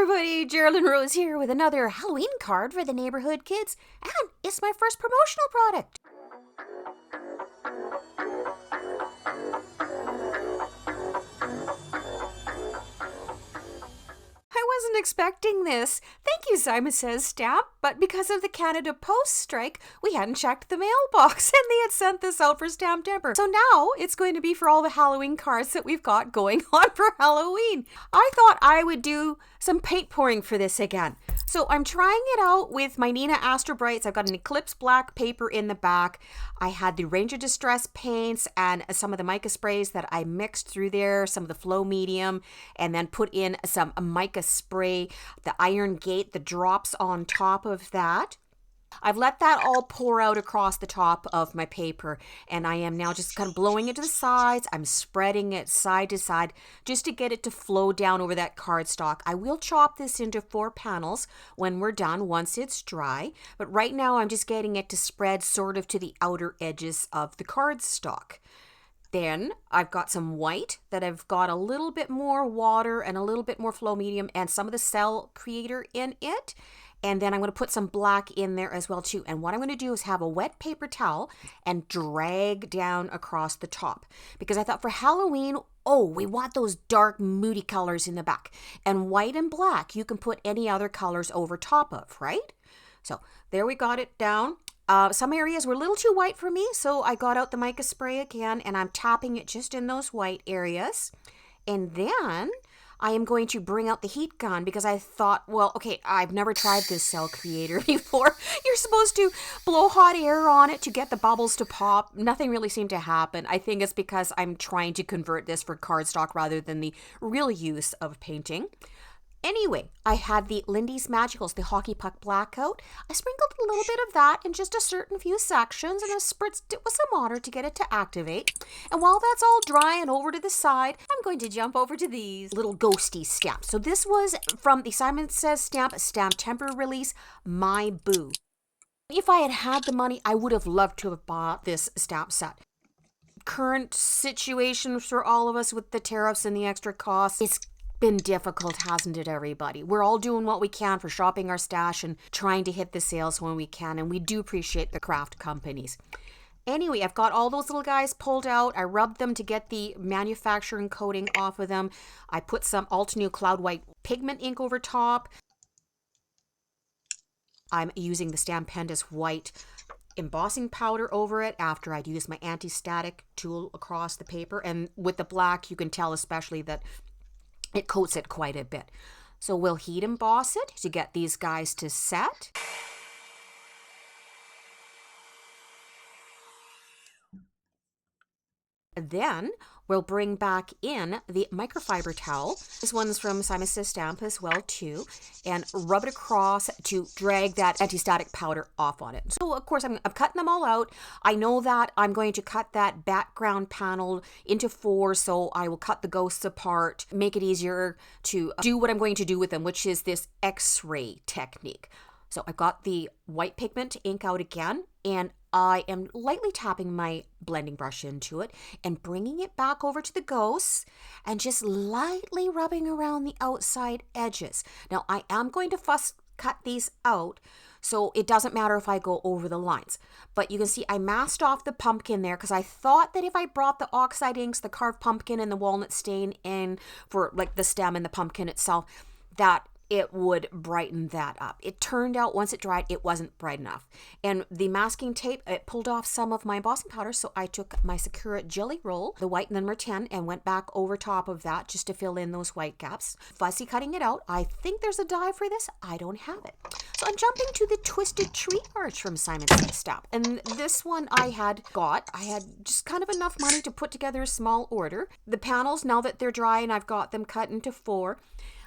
everybody, Geraldine Rose here with another Halloween card for the neighborhood kids, and it's my first promotional product. I wasn't expecting this. Thank you, Simon Says Stamp, but because of the Canada Post strike, we hadn't checked the mailbox and they had sent this out for Stamp Temper. So now it's going to be for all the Halloween cards that we've got going on for Halloween. I thought I would do some paint pouring for this again. So I'm trying it out with my Nina Astro Brights. I've got an Eclipse black paper in the back. I had the Ranger Distress paints and some of the mica sprays that I mixed through there, some of the Flow Medium, and then put in some mica spray, the Iron Gate, the drops on top of that. I've let that all pour out across the top of my paper, and I am now just kind of blowing it to the sides. I'm spreading it side to side just to get it to flow down over that cardstock. I will chop this into 4 panels when we're done, once it's dry, but right now I'm just getting it to spread sort of to the outer edges of the cardstock. Then I've got some white that I've got a little bit more water and a little bit more Flow Medium and some of the Cell Creator in it. And then I'm going to put some black in there as well too. And what I'm going to do is have a wet paper towel and drag down across the top. Because I thought for Halloween, we want those dark, moody colors in the back. And white and black, you can put any other colors over top of, right? So there we got it down. Some areas were a little too white for me, so I got out the mica spray again, and I'm tapping it just in those white areas. And then I am going to bring out the heat gun because I thought, I've never tried this Cell Creator before. You're supposed to blow hot air on it to get the bubbles to pop. Nothing really seemed to happen. I think it's because I'm trying to convert this for cardstock rather than the real use of painting. Anyway, I had the Lindy's Magicals, the Hockey Puck Blackout. I sprinkled a little bit of that in just a certain few sections and I spritzed it with some water to get it to activate. And while that's all dry and over to the side, I'm going to jump over to these little ghosty stamps. So this was from the Simon Says Stamp Temper release, My Boo. If I had had the money, I would have loved to have bought this stamp set. Current situation for all of us with the tariffs and the extra costs, it's been difficult, hasn't it, everybody? We're all doing what we can for shopping our stash and trying to hit the sales when we can, and we do appreciate the craft companies. Anyway, I've got all those little guys pulled out. I rubbed them to get the manufacturing coating off of them. I put some Altenew Cloud White pigment ink over top. I'm using the Stampendous White embossing powder over it after I'd used my anti-static tool across the paper, and with the black, you can tell especially that it coats it quite a bit. So we'll heat emboss it to get these guys to set. Then we'll bring back in the microfiber towel. This one's from Simon Says Stamp as well too, and rub it across to drag that anti-static powder off on it. So of course I'm cutting them all out. I know that I'm going to cut that background panel into 4, so I will cut the ghosts apart, make it easier to do what I'm going to do with them, which is this Xray technique. So I've got the white pigment ink out again, and I am lightly tapping my blending brush into it and bringing it back over to the ghosts and just lightly rubbing around the outside edges. Now I am going to fuss cut these out, so it doesn't matter if I go over the lines. But you can see I masked off the pumpkin there because I thought that if I brought the oxide inks, the carved pumpkin and the walnut stain in for like the stem and the pumpkin itself, that it would brighten that up. It turned out once it dried, it wasn't bright enough. And the masking tape, it pulled off some of my embossing powder, so I took my Sakura Jelly Roll, the white number 10, and went back over top of that just to fill in those white gaps. Fussy cutting it out. I think there's a die for this. I don't have it. So I'm jumping to the Twisted Tree Arch from Simon Says Stamp. And this one I had just kind of enough money to put together a small order. The panels, now that they're dry and I've got them cut into 4,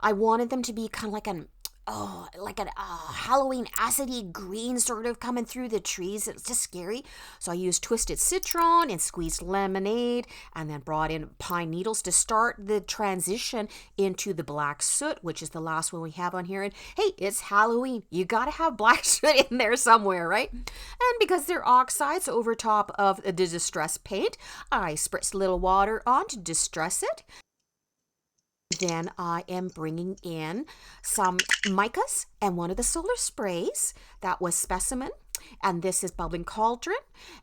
I wanted them to be kind of like an Halloween acidy green sort of coming through the trees. It's just scary. So I used Twisted Citron and Squeezed Lemonade and then brought in Pine Needles to start the transition into the Black Soot, which is the last one we have on here. And hey, it's Halloween. You got to have Black Soot in there somewhere, right? And because they're oxides over top of the distress paint, I spritzed a little water on to distress it. Then I am bringing in some micas and one of the solar sprays. That was Specimen. And this is Bubbling Cauldron.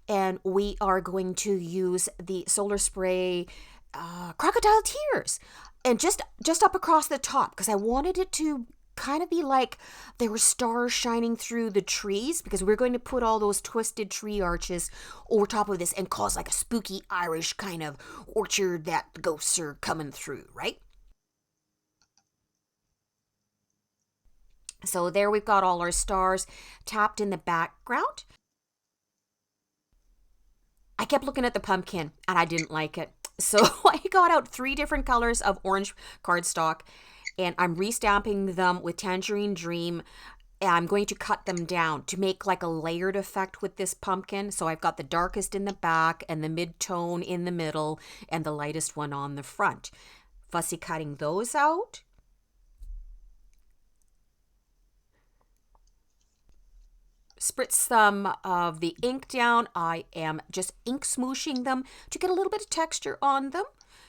And we are going to use the solar spray Crocodile Tears. And just up across the top, because I wanted it to kind of be like there were stars shining through the trees, because we're going to put all those twisted tree arches over top of this and cause like a spooky Irish kind of orchard that the ghosts are coming through, right? So there we've got all our stars tapped in the background. I kept looking at the pumpkin and I didn't like it. So I got out 3 different colors of orange cardstock and I'm restamping them with Tangerine Dream. And I'm going to cut them down to make like a layered effect with this pumpkin. So I've got the darkest in the back and the mid-tone in the middle and the lightest one on the front. Fussy cutting those out. Spritz some of the ink down. I am just ink smooshing them to get a little bit of texture on them.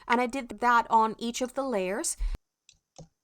And I did that on each of the layers.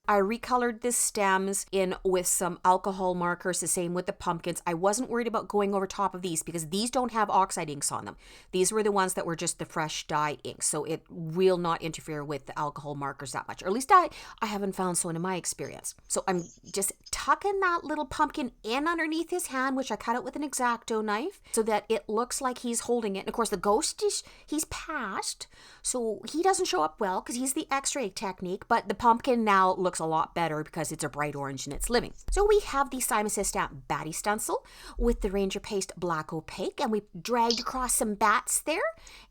I recolored the stems in with some alcohol markers, the same with the pumpkins. I wasn't worried about going over top of these because these don't have oxide inks on them. These were the ones that were just the fresh dye ink, so it will not interfere with the alcohol markers that much. Or at least I haven't found so in my experience. So I'm just tucking that little pumpkin in underneath his hand, which I cut out with an X-Acto knife, so that it looks like he's holding it. And of course, the ghost he's passed, so he doesn't show up well because he's the X-ray technique, but the pumpkin now looks a lot better because it's a bright orange and it's living. So we have the Simon Says Stamp Batty stencil with the Ranger Paste Black Opaque, and we dragged across some bats there.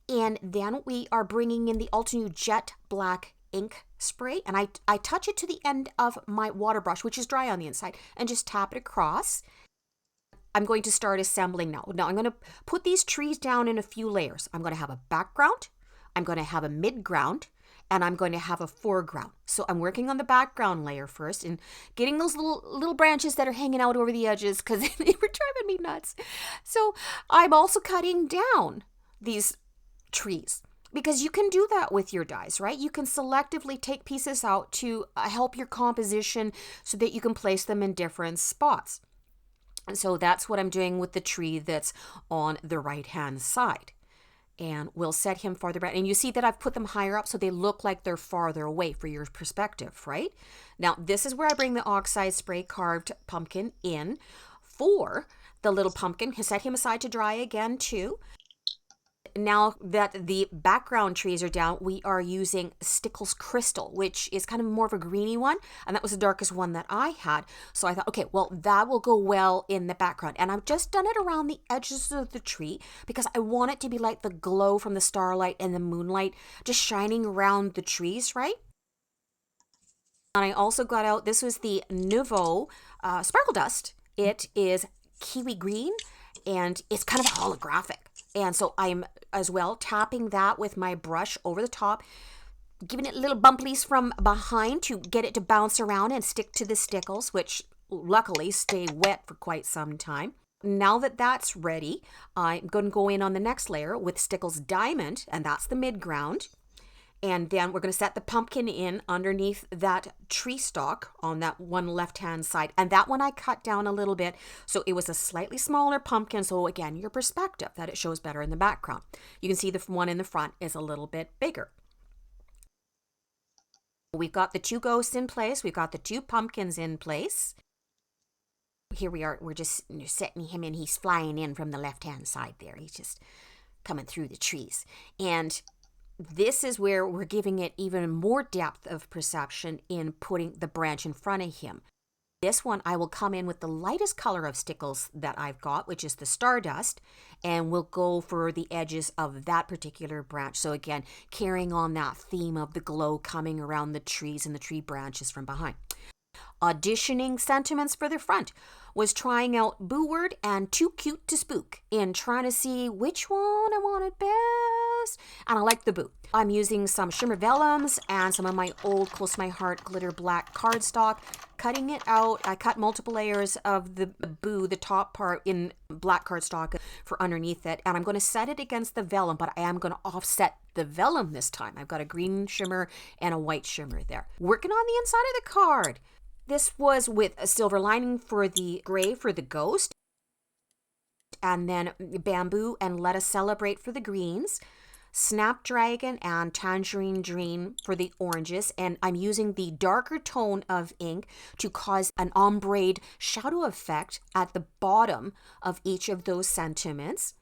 And then we are bringing in the Altenew Jet Black ink spray, and I touch it to the end of my water brush, which is dry on the inside, and just tap it across. I'm going to start assembling now. Now I'm going to put these trees down in a few layers. I'm going to have a background, I'm going to have a midground, and I'm going to have a foreground. So I'm working on the background layer first and getting those little branches that are hanging out over the edges because they were driving me nuts. So I'm also cutting down these trees because you can do that with your dies, right? You can selectively take pieces out to help your composition so that you can place them in different spots. And so that's what I'm doing with the tree that's on the right-hand side. And we'll set him farther back. And you see that I've put them higher up so they look like they're farther away for your perspective, right? Now, this is where I bring the oxide spray carved pumpkin in for the little pumpkin. Set him aside to dry again, too. Now that the background trees are down, we are using Stickles Crystal, which is kind of more of a greeny one, and that was the darkest one that I had. So I thought, okay, well, that will go well in the background. And I've just done it around the edges of the tree because I want it to be like the glow from the starlight and the moonlight just shining around the trees, right? And I also got out, this was the Nouveau Sparkle Dust. It is kiwi green, and it's kind of holographic. And so I'm as well tapping that with my brush over the top, giving it little bumplies from behind to get it to bounce around and stick to the stickles, which luckily stay wet for quite some time. Now that that's ready, I'm going to go in on the next layer with Stickles Diamond, and that's the midground. And then we're going to set the pumpkin in underneath that tree stalk on that one left-hand side. And that one I cut down a little bit, so it was a slightly smaller pumpkin. So again, your perspective, that it shows better in the background. You can see the one in the front is a little bit bigger. We've got the 2 ghosts in place. We've got the 2 pumpkins in place. Here we are. We're just setting him in. He's flying in from the left-hand side there. He's just coming through the trees. And this is where we're giving it even more depth of perception in putting the branch in front of him. This one, I will come in with the lightest color of Stickles that I've got, which is the Stardust, and we'll go for the edges of that particular branch. So again, carrying on that theme of the glow coming around the trees and the tree branches from behind. Auditioning sentiments for the front was trying out Boo Word and Too Cute to Spook and trying to see which one I wanted best. And I like the Boo. I'm using some shimmer vellums and some of my old Close to My Heart glitter black cardstock, cutting it out. I cut multiple layers of the Boo, the top part, in black cardstock for underneath it. And I'm going to set it against the vellum, but I am going to offset the vellum this time. I've got a green shimmer and a white shimmer there. Working on the inside of the card. This was with a silver lining for the gray for the ghost, and then bamboo and let us celebrate for the greens, snapdragon and tangerine dream for the oranges, and I'm using the darker tone of ink to cause an ombre shadow effect at the bottom of each of those sentiments.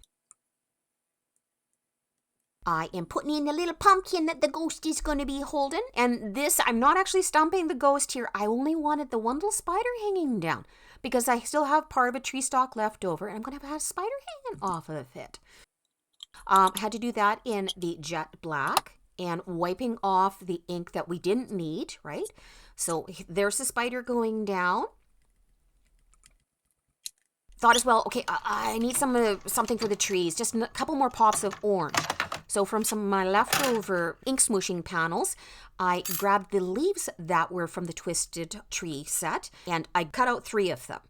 I am putting in the little pumpkin that the ghost is going to be holding. And this, I'm not actually stumping the ghost here. I only wanted the one little spider hanging down because I still have part of a tree stalk left over. And I'm going to have a spider hanging off of it. I had to do that in the jet black and wiping off the ink that we didn't need, right? So there's the spider going down. Thought as well, okay, I need something for the trees. Just a couple more pops of orange. So from some of my leftover ink smooshing panels, I grabbed the leaves that were from the Twisted Tree set, and I cut out 3 of them.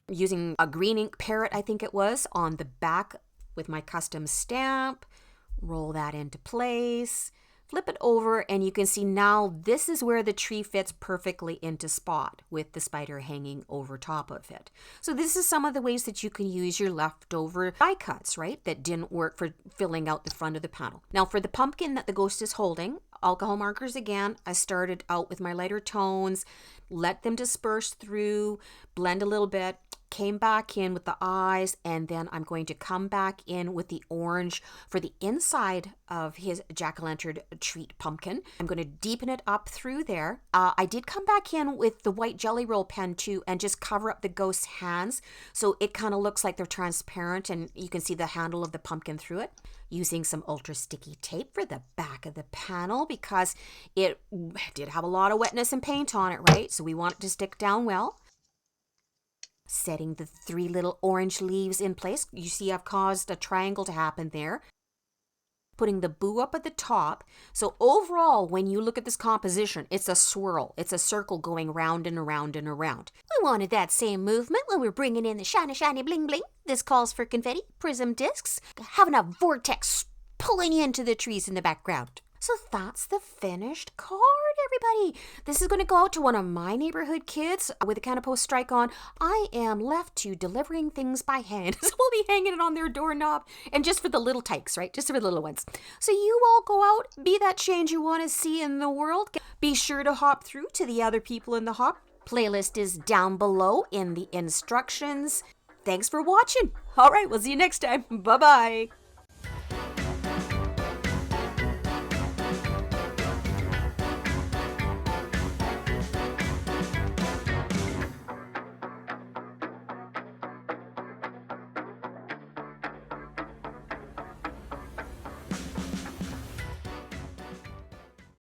Using a green ink parrot, I think it was, on the back with my custom stamp. Roll that into place. Flip it over, and you can see now this is where the tree fits perfectly into spot with the spider hanging over top of it. So this is some of the ways that you can use your leftover die cuts, right, that didn't work for filling out the front of the panel. Now for the pumpkin that the ghost is holding, alcohol markers again, I started out with my lighter tones, let them disperse through, blend a little bit, came back in with the eyes, and then I'm going to come back in with the orange for the inside of his jack-o'-lantern treat pumpkin. I'm going to deepen it up through there. I did come back in with the white Jelly Roll pen too and just cover up the ghost's hands so it kind of looks like they're transparent and you can see the handle of the pumpkin through it. Using some ultra sticky tape for the back of the panel because it did have a lot of wetness and paint on it, right? So we want it to stick down well. Setting the 3 little orange leaves in place. You see I've caused a triangle to happen there. Putting the boo up at the top. So overall, when you look at this composition, it's a swirl. It's a circle going round and around and around. We wanted that same movement when we're bringing in the shiny, shiny bling bling. This calls for confetti, prism discs, having a vortex pulling into the trees in the background. So that's the finished card, everybody. This is going to go out to one of my neighborhood kids with a Canada Post strike on. I am left to delivering things by hand. So we'll be hanging it on their doorknob. And just for the little tykes, right? Just for the little ones. So you all go out, be that change you want to see in the world. Be sure to hop through to the other people in the hop. Playlist is down below in the instructions. Thanks for watching. All right, we'll see you next time. Bye-bye.